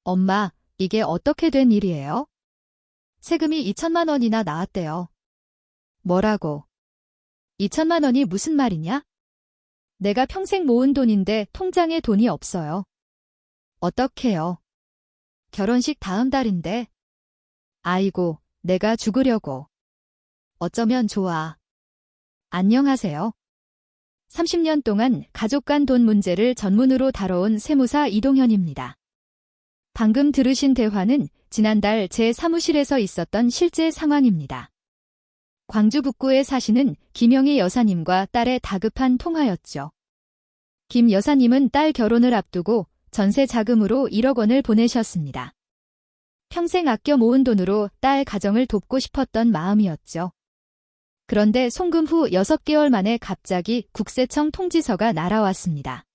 엄마, 이게 어떻게 된 일이에요? 세금이 2천만 원이나 나왔대요. 뭐라고? 2천만 원이 무슨 말이냐? 내가 평생 모은 돈인데 통장에 돈이 없어요. 어떡해요? 결혼식 다음 달인데. 아이고, 내가 죽으려고. 어쩌면 좋아. 안녕하세요. 30년 동안 가족 간 돈 문제를 전문으로 다뤄온 세무사 이동현입니다. 방금 들으신 대화는 지난달 제 사무실에서 있었던 실제 상황입니다. 광주 북구에 사시는 김영희 여사님과 딸의 다급한 통화였죠. 김 여사님은 딸 결혼을 앞두고 전세 자금으로 1억 원을 보내셨습니다. 평생 아껴 모은 돈으로 딸 가정을 돕고 싶었던 마음이었죠. 그런데 송금 후 6개월 만에 갑자기 국세청 통지서가 날아왔습니다.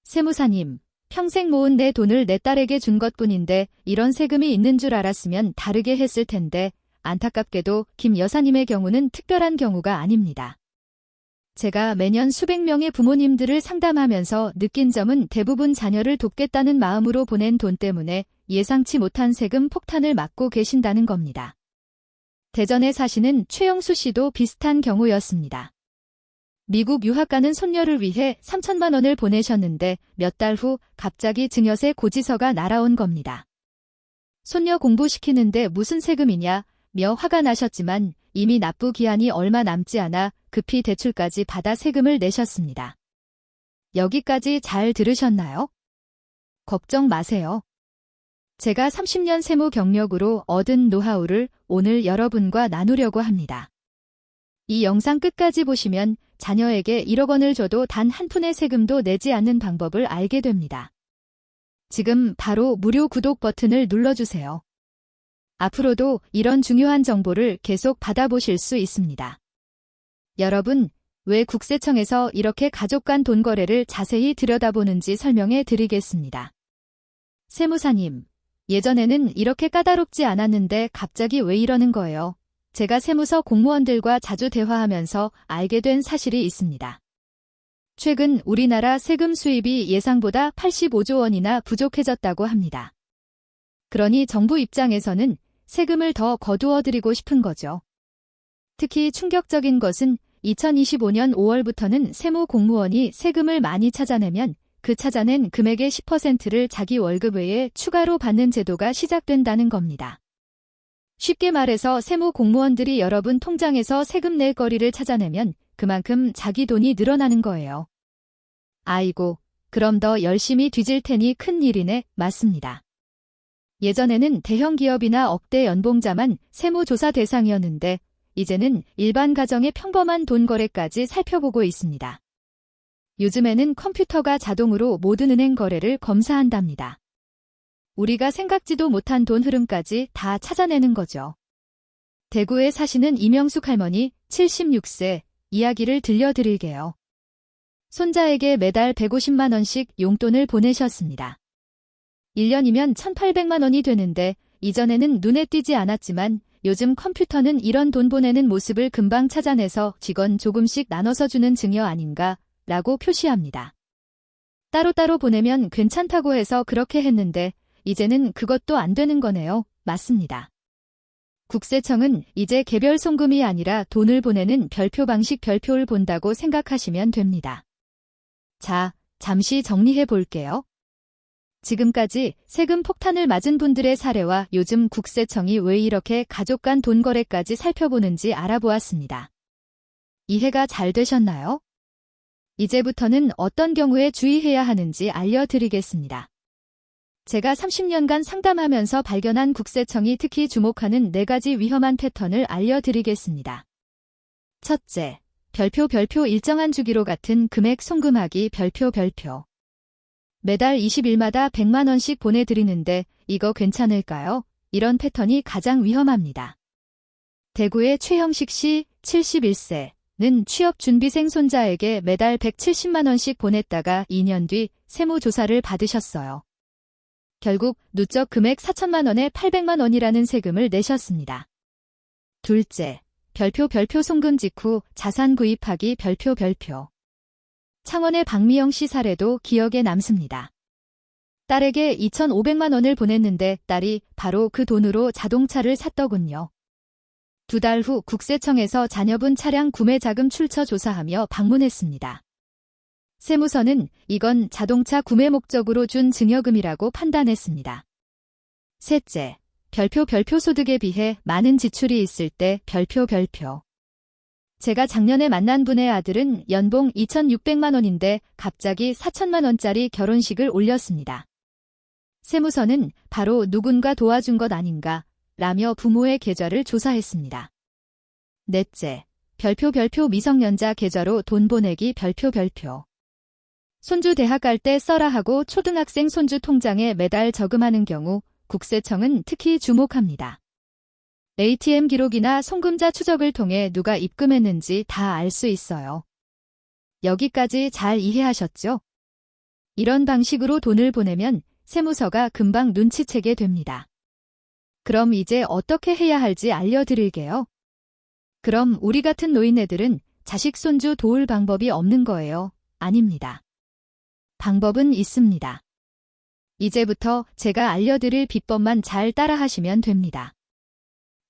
세무사님, 평생 모은 내 돈을 내 딸에게 준 것뿐인데 이런 세금이 있는 줄 알았으면 다르게 했을 텐데 안타깝게도 김 여사님의 경우는 특별한 경우가 아닙니다. 제가 매년 수백 명의 부모님들을 상담하면서 느낀 점은 대부분 자녀를 돕겠다는 마음으로 보낸 돈 때문에 예상치 못한 세금 폭탄을 맞고 계신다는 겁니다. 대전에 사시는 최영수 씨도 비슷한 경우였습니다. 미국 유학 가는 손녀를 위해 3천만 원을 보내셨는데 몇 달 후 갑자기 증여세 고지서가 날아온 겁니다. 손녀 공부시키는데 무슨 세금이냐 며 화가 나셨지만 이미 납부 기한이 얼마 남지 않아 급히 대출까지 받아 세금을 내셨습니다. 여기까지 잘 들으셨나요? 걱정 마세요. 제가 30년 세무 경력으로 얻은 노하우를 오늘 여러분과 나누려고 합니다. 이 영상 끝까지 보시면 자녀에게 1억 원을 줘도 단 한 푼의 세금도 내지 않는 방법을 알게 됩니다. 지금 바로 무료 구독 버튼을 눌러주세요. 앞으로도 이런 중요한 정보를 계속 받아보실 수 있습니다. 여러분, 왜 국세청에서 이렇게 가족 간 돈 거래를 자세히 들여다보는지 설명해 드리겠습니다. 세무사님, 예전에는 이렇게 까다롭지 않았는데 갑자기 왜 이러는 거예요? 제가 세무서 공무원들과 자주 대화하면서 알게 된 사실이 있습니다. 최근 우리나라 세금 수입이 예상보다 85조 원이나 부족해졌다고 합니다. 그러니 정부 입장에서는 세금을 더 거두어 드리고 싶은 거죠. 특히 충격적인 것은 2025년 5월부터는 세무 공무원이 세금을 많이 찾아내면 그 찾아낸 금액의 10%를 자기 월급 외에 추가로 받는 제도가 시작된다는 겁니다. 쉽게 말해서 세무 공무원들이 여러분 통장에서 세금 낼 거리를 찾아내면 그만큼 자기 돈이 늘어나는 거예요. 아이고, 그럼 더 열심히 뒤질 테니 큰일이네. 맞습니다. 예전에는 대형 기업이나 억대 연봉자만 세무조사 대상이었는데 이제는 일반 가정의 평범한 돈 거래까지 살펴보고 있습니다. 요즘에는 컴퓨터가 자동으로 모든 은행 거래를 검사한답니다. 우리가 생각지도 못한 돈 흐름까지 다 찾아내는 거죠. 대구에 사시는 이명숙 할머니 76세 이야기를 들려드릴게요. 손자에게 매달 150만 원씩 용돈을 보내셨습니다. 1년이면 1,800만 원이 되는데 이전에는 눈에 띄지 않았지만 요즘 컴퓨터는 이런 돈 보내는 모습을 금방 찾아내서 직원 조금씩 나눠서 주는 증여 아닌가 라고 표시합니다. 따로따로 보내면 괜찮다고 해서 그렇게 했는데 이제는 그것도 안 되는 거네요. 맞습니다. 국세청은 이제 개별 송금이 아니라 돈을 보내는 별표 방식 별표를 본다고 생각하시면 됩니다. 자, 잠시 정리해 볼게요. 지금까지 세금 폭탄을 맞은 분들의 사례와 요즘 국세청이 왜 이렇게 가족 간 돈 거래까지 살펴보는지 알아보았습니다. 이해가 잘 되셨나요? 이제부터는 어떤 경우에 주의해야 하는지 알려드리겠습니다. 제가 30년간 상담하면서 발견한 국세청이 특히 주목하는 4가지 위험한 패턴을 알려드리겠습니다. 첫째, 별표 일정한 주기로 같은 금액 송금하기 별표. 매달 20일마다 100만 원씩 보내드리는데 이거 괜찮을까요? 이런 패턴이 가장 위험합니다. 대구의 최형식 씨 71세는 취업준비생 손자에게 매달 170만 원씩 보냈다가 2년 뒤 세무조사를 받으셨어요. 결국 누적 금액 4천만 원에 800만 원이라는 세금을 내셨습니다. 둘째, 별표 송금 직후 자산 구입하기 별표. 창원의 박미영 씨 사례도 기억에 남습니다. 딸에게 2,500만 원을 보냈는데 딸이 바로 그 돈으로 자동차를 샀더군요. 2달 후 국세청에서 자녀분 차량 구매 자금 출처 조사하며 방문했습니다. 세무서는 이건 자동차 구매 목적으로 준 증여금이라고 판단했습니다. 셋째, 별표 소득에 비해 많은 지출이 있을 때 별표. 제가 작년에 만난 분의 아들은 연봉 2,600만 원인데 갑자기 4천만 원짜리 결혼식을 올렸습니다. 세무서는 바로 누군가 도와준 것 아닌가 라며 부모의 계좌를 조사했습니다. 넷째, 별표 미성년자 계좌로 돈 보내기 별표. 손주 대학 갈 때 써라 하고 초등학생 손주 통장에 매달 저금하는 경우 국세청은 특히 주목합니다. ATM 기록이나 송금자 추적을 통해 누가 입금했는지 다 알 수 있어요. 여기까지 잘 이해하셨죠? 이런 방식으로 돈을 보내면 세무서가 금방 눈치채게 됩니다. 그럼 이제 어떻게 해야 할지 알려드릴게요. 그럼 우리 같은 노인네들은 자식 손주 도울 방법이 없는 거예요? 아닙니다. 방법은 있습니다. 이제부터 제가 알려드릴 비법만 잘 따라하시면 됩니다.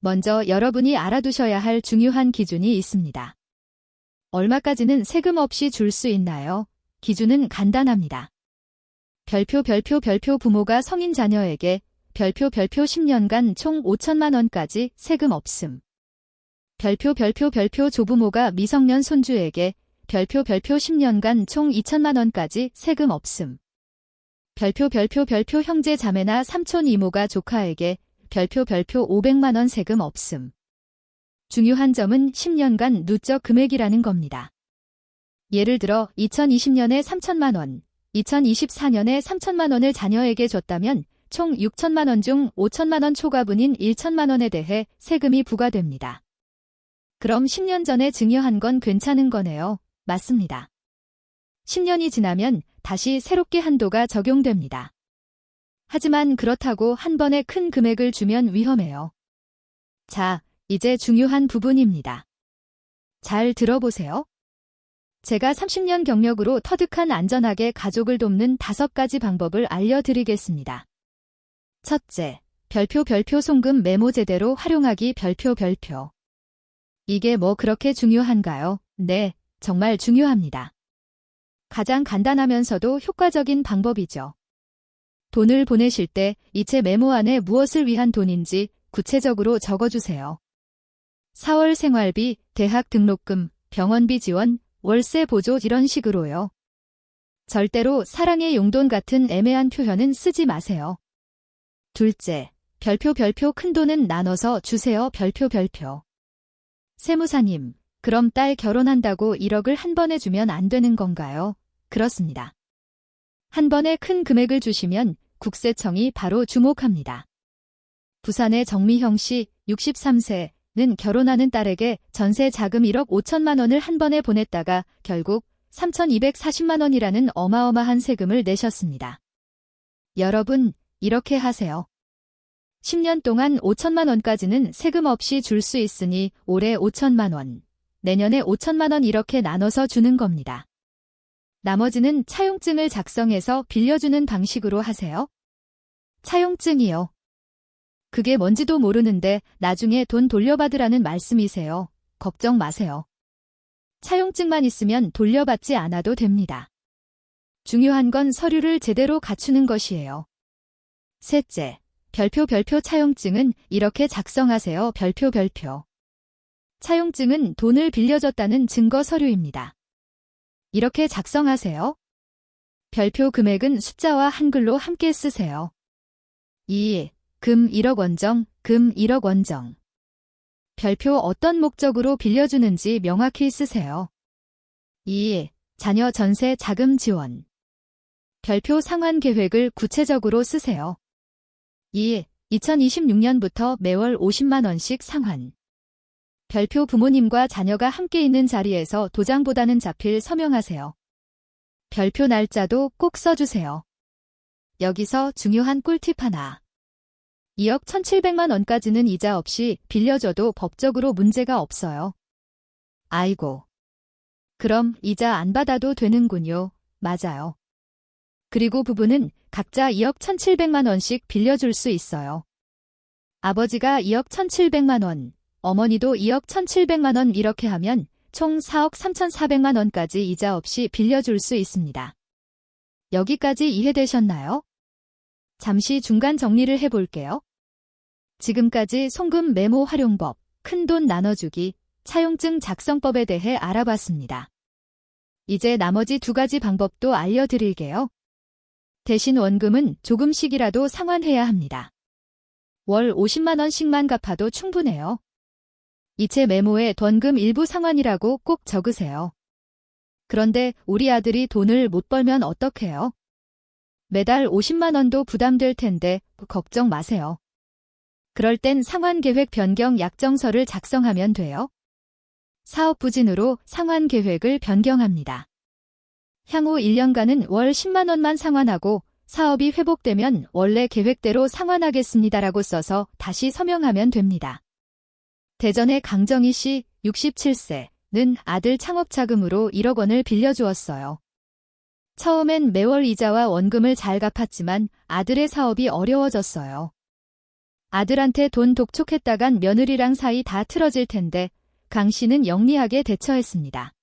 먼저 여러분이 알아두셔야 할 중요한 기준이 있습니다. 얼마까지는 세금 없이 줄 수 있나요? 기준은 간단합니다. 부모가 성인 자녀에게 별표 10년간 총 5천만 원까지 세금 없음. 별표 조부모가 미성년 손주에게 별표 10년간 총 2천만 원까지 세금 없음. 별표 형제 자매나 삼촌 이모가 조카에게 별표 500만 원 세금 없음. 중요한 점은 10년간 누적 금액이라는 겁니다. 예를 들어 2020년에 3천만 원, 2024년에 3천만 원을 자녀에게 줬다면 총 6천만 원 중 5천만 원 초과분인 1천만 원에 대해 세금이 부과됩니다. 그럼 10년 전에 증여한 건 괜찮은 거네요. 맞습니다. 10년이 지나면 다시 새롭게 한도가 적용됩니다. 하지만 그렇다고 한 번에 큰 금액을 주면 위험해요. 자, 이제 중요한 부분입니다. 잘 들어보세요. 제가 30년 경력으로 터득한 안전하게 가족을 돕는 5가지 방법을 알려드리겠습니다. 첫째, 별표 송금 메모 제대로 활용하기 별표. 이게 뭐 그렇게 중요한가요? 네, 정말 중요합니다. 가장 간단하면서도 효과적인 방법이죠. 돈을 보내실 때 이체 메모 안에 무엇을 위한 돈인지 구체적으로 적어주세요. 4월 생활비, 대학 등록금, 병원비 지원, 월세 보조 이런 식으로요. 절대로 사랑의 용돈 같은 애매한 표현은 쓰지 마세요. 둘째, 별표 큰 돈은 나눠서 주세요 별표. 세무사님, 그럼 딸 결혼한다고 1억을 한 번에 주면 안 되는 건가요? 그렇습니다. 한 번에 큰 금액을 주시면 국세청이 바로 주목합니다. 부산의 정미형 씨, 63세는 결혼하는 딸에게 전세 자금 1억 5천만 원을 한 번에 보냈다가 결국 3,240만 원이라는 어마어마한 세금을 내셨습니다. 여러분, 이렇게 하세요. 10년 동안 5천만 원까지는 세금 없이 줄 수 있으니 올해 5천만 원, 내년에 5천만 원 이렇게 나눠서 주는 겁니다. 나머지는 차용증을 작성해서 빌려주는 방식으로 하세요. 차용증이요. 그게 뭔지도 모르는데 나중에 돈 돌려받으라는 말씀이세요. 걱정 마세요. 차용증만 있으면 돌려받지 않아도 됩니다. 중요한 건 서류를 제대로 갖추는 것이에요. 셋째, 별표 차용증은 이렇게 작성하세요 별표. 차용증은 돈을 빌려줬다는 증거 서류입니다. 이렇게 작성하세요. 별표 금액은 숫자와 한글로 함께 쓰세요. 2. 금 1억 원정, 금 1억 원정. 별표 어떤 목적으로 빌려주는지 명확히 쓰세요. 2. 자녀 전세 자금 지원. 별표 상환 계획을 구체적으로 쓰세요. 2. 2026년부터 매월 50만 원씩 상환. 별표 부모님과 자녀가 함께 있는 자리에서 도장보다는 자필 서명하세요. 별표 날짜도 꼭 써주세요. 여기서 중요한 꿀팁 하나. 2억 1,700만 원까지는 이자 없이 빌려줘도 법적으로 문제가 없어요. 아이고. 그럼 이자 안 받아도 되는군요. 맞아요. 그리고 부부는 각자 2억 1,700만 원씩 빌려줄 수 있어요. 아버지가 2억 1,700만 원, 어머니도 2억 1,700만 원 이렇게 하면 총 4억 3,400만 원까지 이자 없이 빌려줄 수 있습니다. 여기까지 이해되셨나요? 잠시 중간 정리를 해볼게요. 지금까지 송금 메모 활용법, 큰돈 나눠주기, 차용증 작성법에 대해 알아봤습니다. 이제 나머지 두 가지 방법도 알려드릴게요. 대신 원금은 조금씩이라도 상환해야 합니다. 월 50만 원씩만 갚아도 충분해요. 이체 메모에 원금 일부 상환이라고 꼭 적으세요. 그런데 우리 아들이 돈을 못 벌면 어떡해요? 매달 50만 원도 부담될 텐데 걱정 마세요. 그럴 땐 상환계획 변경 약정서를 작성하면 돼요. 사업 부진으로 상환계획을 변경합니다. 향후 1년간은 월 10만 원만 상환하고 사업이 회복되면 원래 계획대로 상환하겠습니다라고 써서 다시 서명하면 됩니다. 대전의 강정희 씨, 67세는 아들 창업자금으로 1억 원을 빌려주었어요. 처음엔 매월 이자와 원금을 잘 갚았지만 아들의 사업이 어려워졌어요. 아들한테 돈 독촉했다간 며느리랑 사이 다 틀어질 텐데 강 씨는 영리하게 대처했습니다.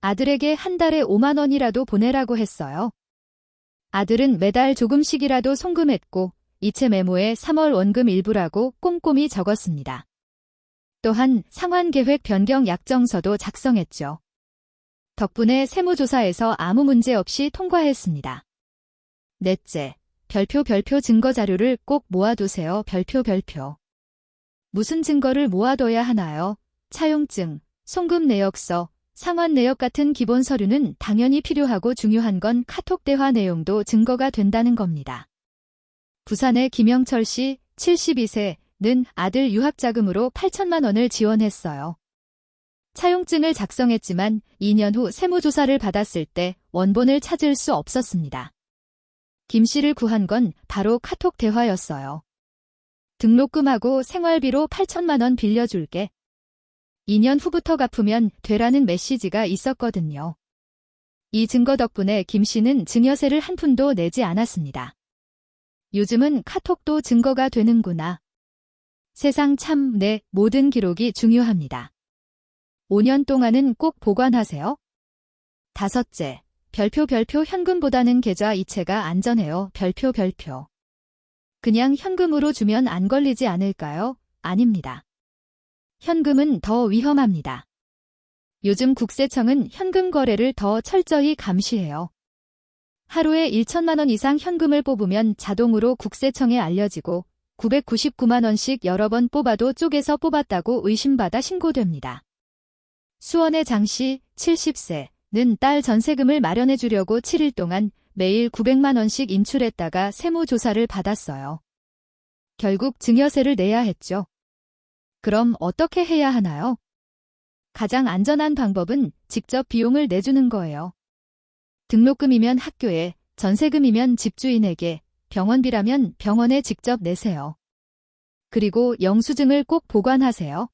아들에게 한 달에 5만 원이라도 보내라고 했어요. 아들은 매달 조금씩이라도 송금했고 이체 메모에 3월 원금 일부라고 꼼꼼히 적었습니다. 또한 상환계획 변경 약정서도 작성했죠. 덕분에 세무조사에서 아무 문제 없이 통과했습니다. 넷째, 별표 증거자료를 꼭 모아두세요. 별표. 무슨 증거를 모아둬야 하나요? 차용증, 송금 내역서, 상환 내역 같은 기본 서류는 당연히 필요하고 중요한 건 카톡 대화 내용도 증거가 된다는 겁니다. 부산의 김영철 씨, 72세는 아들 유학자금으로 8천만 원을 지원했어요. 차용증을 작성했지만 2년 후 세무조사를 받았을 때 원본을 찾을 수 없었습니다. 김 씨를 구한 건 바로 카톡 대화였어요. 등록금하고 생활비로 8천만 원 빌려줄게. 2년 후부터 갚으면 되라는 메시지가 있었거든요. 이 증거 덕분에 김 씨는 증여세를 한 푼도 내지 않았습니다. 요즘은 카톡도 증거가 되는구나. 세상 참 내 모든 기록이 중요합니다. 5년 동안은 꼭 보관하세요. 다섯째, 별표 현금보다는 계좌 이체가 안전해요. 별표. 그냥 현금으로 주면 안 걸리지 않을까요? 아닙니다. 현금은 더 위험합니다. 요즘 국세청은 현금 거래를 더 철저히 감시해요. 하루에 1천만 원 이상 현금을 뽑으면 자동으로 국세청에 알려지고 999만 원씩 여러 번 뽑아도 쪼개서 뽑았다고 의심받아 신고됩니다. 수원의 장씨, 70세는 딸 전세금을 마련해 주려고 7일 동안 매일 900만 원씩 인출했다가 세무조사를 받았어요. 결국 증여세를 내야 했죠. 그럼 어떻게 해야 하나요? 가장 안전한 방법은 직접 비용을 내주는 거예요. 등록금이면 학교에, 전세금이면 집주인에게, 병원비라면 병원에 직접 내세요. 그리고 영수증을 꼭 보관하세요.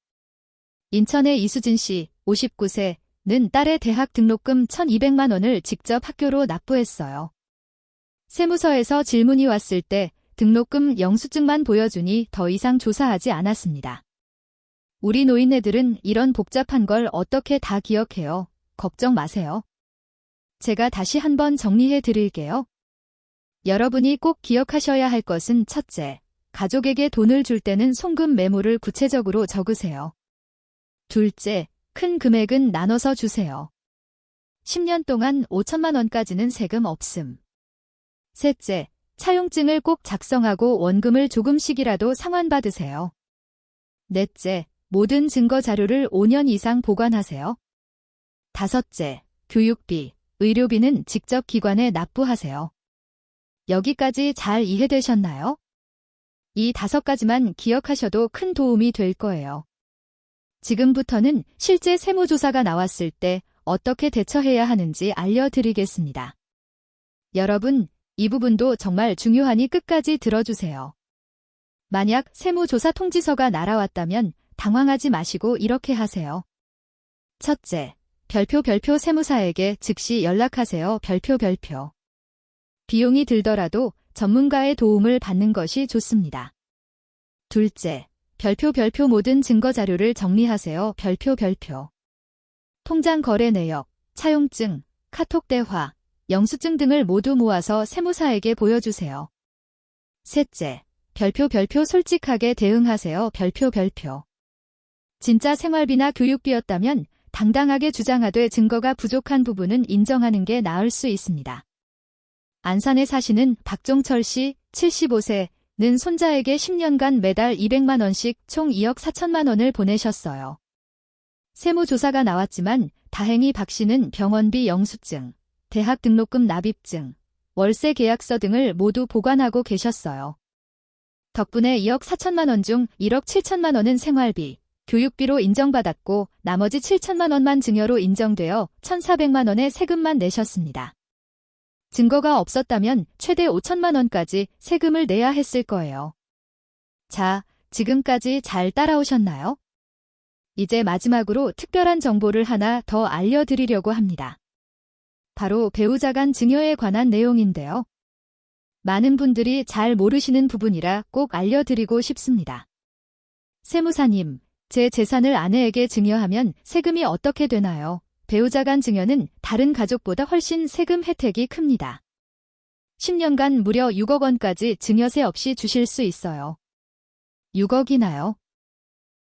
인천의 이수진 씨, 59세는 딸의 대학 등록금 1,200만 원을 직접 학교로 납부했어요. 세무서에서 질문이 왔을 때 등록금 영수증만 보여주니 더 이상 조사하지 않았습니다. 우리 노인네들은 이런 복잡한 걸 어떻게 다 기억해요? 걱정 마세요. 제가 다시 한번 정리해 드릴게요. 여러분이 꼭 기억하셔야 할 것은 첫째, 가족에게 돈을 줄 때는 송금 메모를 구체적으로 적으세요. 둘째, 큰 금액은 나눠서 주세요. 10년 동안 5천만 원까지는 세금 없음. 셋째, 차용증을 꼭 작성하고 원금을 조금씩이라도 상환받으세요. 넷째, 모든 증거 자료를 5년 이상 보관하세요. 다섯째, 교육비, 의료비는 직접 기관에 납부하세요. 여기까지 잘 이해되셨나요? 이 5가지만 기억하셔도 큰 도움이 될 거예요. 지금부터는 실제 세무조사가 나왔을 때 어떻게 대처해야 하는지 알려드리겠습니다. 여러분, 이 부분도 정말 중요하니 끝까지 들어주세요. 만약 세무조사 통지서가 날아왔다면 당황하지 마시고 이렇게 하세요. 첫째, 별표 세무사에게 즉시 연락하세요. 별표. 비용이 들더라도 전문가의 도움을 받는 것이 좋습니다. 둘째, 별표 모든 증거 자료를 정리하세요. 별표. 통장 거래 내역, 차용증, 카톡 대화, 영수증 등을 모두 모아서 세무사에게 보여주세요. 셋째, 별표 솔직하게 대응하세요. 별표. 진짜 생활비나 교육비였다면 당당하게 주장하되 증거가 부족한 부분은 인정하는 게 나을 수 있습니다. 안산에 사시는 박종철 씨, 75세는 손자에게 10년간 매달 200만 원씩 총 2억 4천만 원을 보내셨어요. 세무조사가 나왔지만 다행히 박 씨는 병원비 영수증, 대학 등록금 납입증, 월세 계약서 등을 모두 보관하고 계셨어요. 덕분에 2억 4천만 원 중 1억 7천만 원은 생활비, 교육비로 인정받았고 나머지 7천만 원만 증여로 인정되어 1,400만 원의 세금만 내셨습니다. 증거가 없었다면 최대 5천만 원까지 세금을 내야 했을 거예요. 자, 지금까지 잘 따라오셨나요? 이제 마지막으로 특별한 정보를 하나 더 알려드리려고 합니다. 바로 배우자 간 증여에 관한 내용인데요. 많은 분들이 잘 모르시는 부분이라 꼭 알려드리고 싶습니다. 세무사님, 제 재산을 아내에게 증여하면 세금이 어떻게 되나요? 배우자 간 증여는 다른 가족보다 훨씬 세금 혜택이 큽니다. 10년간 무려 6억 원까지 증여세 없이 주실 수 있어요. 6억이나요?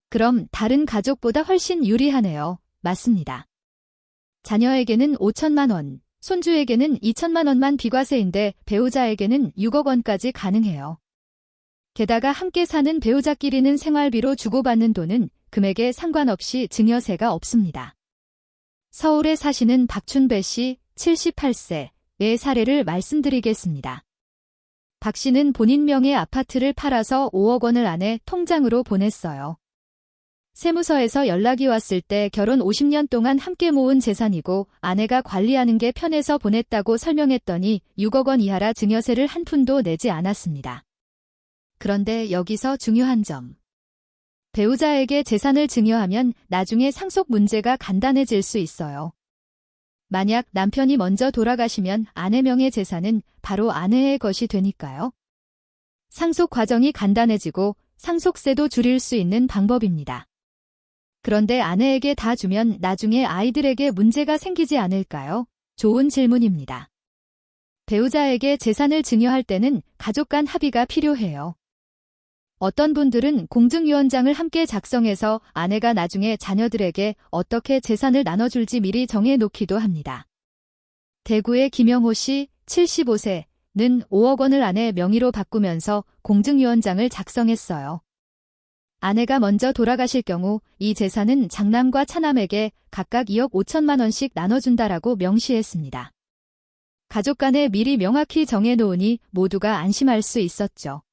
그럼 다른 가족보다 훨씬 유리하네요. 맞습니다. 자녀에게는 5천만 원, 손주에게는 2천만 원만 비과세인데 배우자에게는 6억 원까지 가능해요. 게다가 함께 사는 배우자끼리는 생활비로 주고받는 돈은 금액에 상관없이 증여세가 없습니다. 서울에 사시는 박춘배 씨, 78세의 사례를 말씀드리겠습니다. 박 씨는 본인 명의 아파트를 팔아서 5억 원을 아내 통장으로 보냈어요. 세무서에서 연락이 왔을 때 결혼 50년 동안 함께 모은 재산이고 아내가 관리하는 게 편해서 보냈다고 설명했더니 6억 원 이하라 증여세를 한 푼도 내지 않았습니다. 그런데 여기서 중요한 점. 배우자에게 재산을 증여하면 나중에 상속 문제가 간단해질 수 있어요. 만약 남편이 먼저 돌아가시면 아내 명의 재산은 바로 아내의 것이 되니까요. 상속 과정이 간단해지고 상속세도 줄일 수 있는 방법입니다. 그런데 아내에게 다 주면 나중에 아이들에게 문제가 생기지 않을까요? 좋은 질문입니다. 배우자에게 재산을 증여할 때는 가족 간 합의가 필요해요. 어떤 분들은 공증위원장을 함께 작성해서 아내가 나중에 자녀들에게 어떻게 재산을 나눠줄지 미리 정해놓기도 합니다. 대구의 김영호 씨, 75세는 5억 원을 아내 명의로 바꾸면서 공증위원장을 작성했어요. 아내가 먼저 돌아가실 경우 이 재산은 장남과 차남에게 각각 2억 5천만 원씩 나눠준다라고 명시했습니다. 가족 간에 미리 명확히 정해놓으니 모두가 안심할 수 있었죠.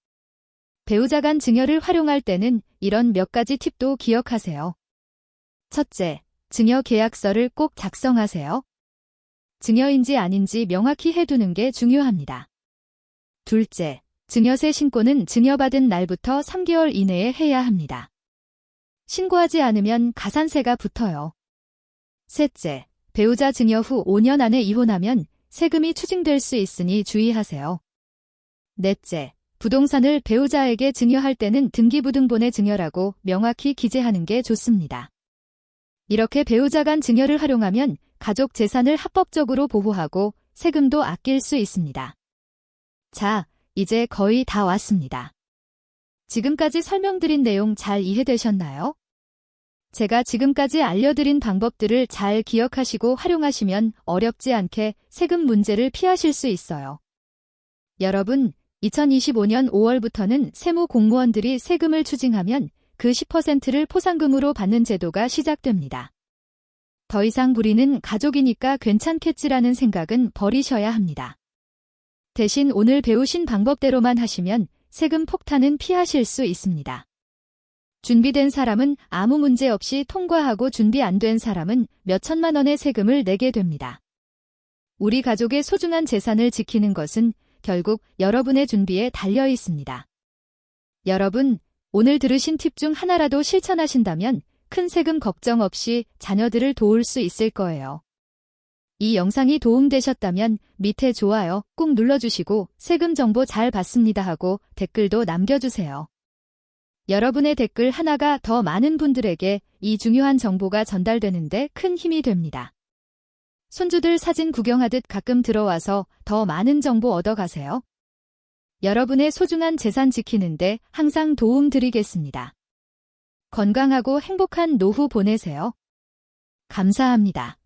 배우자 간 증여를 활용할 때는 이런 몇 가지 팁도 기억하세요. 첫째, 증여 계약서를 꼭 작성하세요. 증여인지 아닌지 명확히 해두는 게 중요합니다. 둘째, 증여세 신고는 증여받은 날부터 3개월 이내에 해야 합니다. 신고하지 않으면 가산세가 붙어요. 셋째, 배우자 증여 후 5년 안에 이혼하면 세금이 추징될 수 있으니 주의하세요. 넷째, 부동산을 배우자에게 증여할 때는 등기부등본에 증여라고 명확히 기재하는 게 좋습니다. 이렇게 배우자 간 증여를 활용하면 가족 재산을 합법적으로 보호하고 세금도 아낄 수 있습니다. 자, 이제 거의 다 왔습니다. 지금까지 설명드린 내용 잘 이해되셨나요? 제가 지금까지 알려드린 방법들을 잘 기억하시고 활용하시면 어렵지 않게 세금 문제를 피하실 수 있어요. 여러분, 2025년 5월부터는 세무 공무원들이 세금을 추징하면 그 10%를 포상금으로 받는 제도가 시작됩니다. 더 이상 우리는 가족이니까 괜찮겠지라는 생각은 버리셔야 합니다. 대신 오늘 배우신 방법대로만 하시면 세금 폭탄은 피하실 수 있습니다. 준비된 사람은 아무 문제 없이 통과하고 준비 안 된 사람은 몇 천만 원의 세금을 내게 됩니다. 우리 가족의 소중한 재산을 지키는 것은 결국 여러분의 준비에 달려 있습니다. 여러분, 오늘 들으신 팁 중 하나라도 실천하신다면 큰 세금 걱정 없이 자녀들을 도울 수 있을 거예요. 이 영상이 도움되셨다면 밑에 좋아요 꾹 눌러주시고 세금 정보 잘 봤습니다 하고 댓글도 남겨주세요. 여러분의 댓글 하나가 더 많은 분들에게 이 중요한 정보가 전달되는데 큰 힘이 됩니다. 손주들 사진 구경하듯 가끔 들어와서 더 많은 정보 얻어가세요. 여러분의 소중한 재산 지키는데 항상 도움 드리겠습니다. 건강하고 행복한 노후 보내세요. 감사합니다.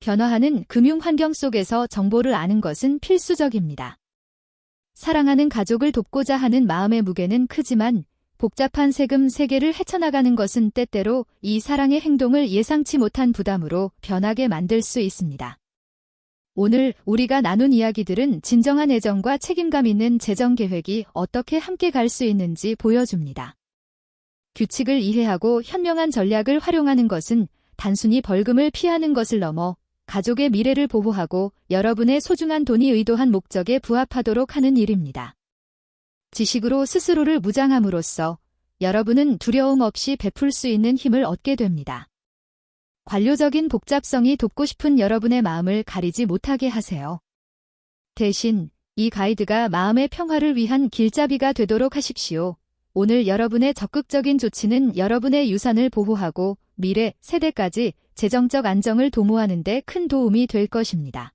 변화하는 금융 환경 속에서 정보를 아는 것은 필수적입니다. 사랑하는 가족을 돕고자 하는 마음의 무게는 크지만 복잡한 세금 세계를 헤쳐나가는 것은 때때로 이 사랑의 행동을 예상치 못한 부담으로 변하게 만들 수 있습니다. 오늘 우리가 나눈 이야기들은 진정한 애정과 책임감 있는 재정 계획이 어떻게 함께 갈 수 있는지 보여줍니다. 규칙을 이해하고 현명한 전략을 활용하는 것은 단순히 벌금을 피하는 것을 넘어 가족의 미래를 보호하고 여러분의 소중한 돈이 의도한 목적에 부합하도록 하는 일입니다. 지식으로 스스로를 무장함으로써 여러분은 두려움 없이 베풀 수 있는 힘을 얻게 됩니다. 관료적인 복잡성이 돕고 싶은 여러분의 마음을 가리지 못하게 하세요. 대신 이 가이드가 마음의 평화를 위한 길잡이가 되도록 하십시오. 오늘 여러분의 적극적인 조치는 여러분의 유산을 보호하고 미래 세대까지 재정적 안정을 도모하는 데 큰 도움이 될 것입니다.